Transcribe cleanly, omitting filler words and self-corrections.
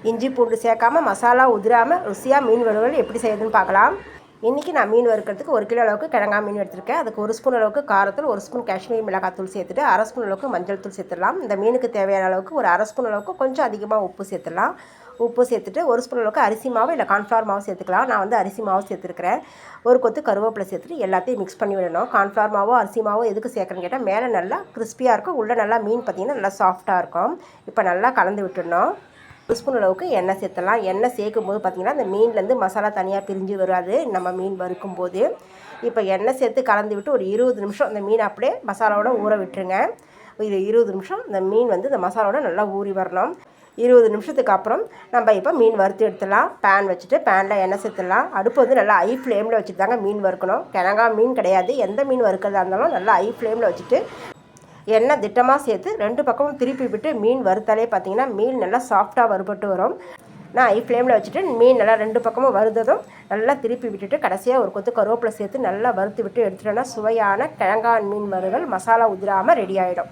இஞ்சி பூண்டு சேர்க்காமல் மசாலா உதிராமல் ருசியாக மீன் வறுவல் எப்படி செய்யுதுன்னு பார்க்கலாம். இன்றைக்கி நான் மீன் வறுக்கிறதுக்கு 1 கிலோ அளவுக்கு கிழங்கா மீன் எடுத்திருக்கேன். அதுக்கு 1 ஸ்பூன் அளவுக்கு காரத்தூள், 1 ஸ்பூன் காஷ்மீரி மிளகாத்தூள் சேர்த்துட்டு 1/2 ஸ்பூன் அளவுக்கு மஞ்சள் தூள் சேர்த்துடலாம். இந்த மீனுக்கு தேவையான அளவுக்கு ஒரு 1/2 ஸ்பூன் அளவுக்கு கொஞ்சம் அதிகமாக உப்பு சேர்த்துடலாம். உப்பு சேர்த்துட்டு 1 ஸ்பூன் அளவுக்கு அரிசி மாவு இல்லை கார்ன்ஃப்ளவர் மாவு சேர்த்துக்கலாம். நான் வந்து அரிசி மாவு சேர்த்துருக்கிறேன். ஒரு கொத்து கருவேப்பிலை சேர்த்துட்டு எல்லாத்தையும் மிக்ஸ் பண்ணி விடணும். கார்ன்ஃப்ளவர் மாவோ அரிசி மாவோ எதுக்கு சேர்க்குறேன்னு கேட்டால் மேலே நல்லா கிறிஸ்பியாக இருக்கும், உள்ளே நல்லா மீன் பார்த்திங்கன்னா நல்லா சாஃப்டாக இருக்கும். இப்போ நல்லா கலந்து விட்டுடணும். 1 ஸ்பூன் அளவுக்கு எண்ணெய் சேர்த்துடலாம். எண்ணெய் சேர்க்கும் போது பார்த்திங்கன்னா இந்த மீன்லேருந்து மசாலா தனியாக பிரிஞ்சு வராது நம்ம மீன் வறுக்கும் போது. இப்போ எண்ணெய் சேர்த்து கலந்து விட்டு ஒரு 20 நிமிஷம் இந்த மீன் அப்படியே மசாலாவோட ஊற விட்டுருங்க. இது 20 நிமிஷம் இந்த மீன் வந்து இந்த மசாலாவோட நல்லா ஊறி வரணும். 20 நிமிஷத்துக்கு அப்புறம் நம்ம இப்போ மீன் வறுத்து எடுத்துடலாம். பேன் வச்சுட்டு பேனில் எண்ணெய் சேர்த்துடலாம். அடுப்பு வந்து நல்லா ஹை ஃப்ளேமில் வச்சுட்டு தாங்க மீன் வறுக்கணும். கிழங்கா மீன் கிடையாது, எந்த மீன் வறுக்கிறதா இருந்தாலும் நல்லா ஹை ஃப்ளேமில் வச்சுட்டு எண்ணெய் திட்டமாக சேர்த்து 2 பக்கமும் திருப்பி விட்டு மீன் வறுத்தாலே பார்த்திங்கன்னா மீன் நல்லா சாஃப்டாக வறுபட்டு வரும். நான் ஹை ஃப்ளேமில் வச்சுட்டு மீன் நல்லா 2 பக்கமும் வறுத்ததும் நல்லா திருப்பி விட்டுட்டு கடைசியாக ஒரு கொத்து கருவேப்பிலை சேர்த்து நல்லா வறுத்து விட்டு எடுத்துட்டோன்னா சுவையான கிழங்கா மீன் வறுவல் மசாலா உதிராமல் ரெடி ஆகிடும்.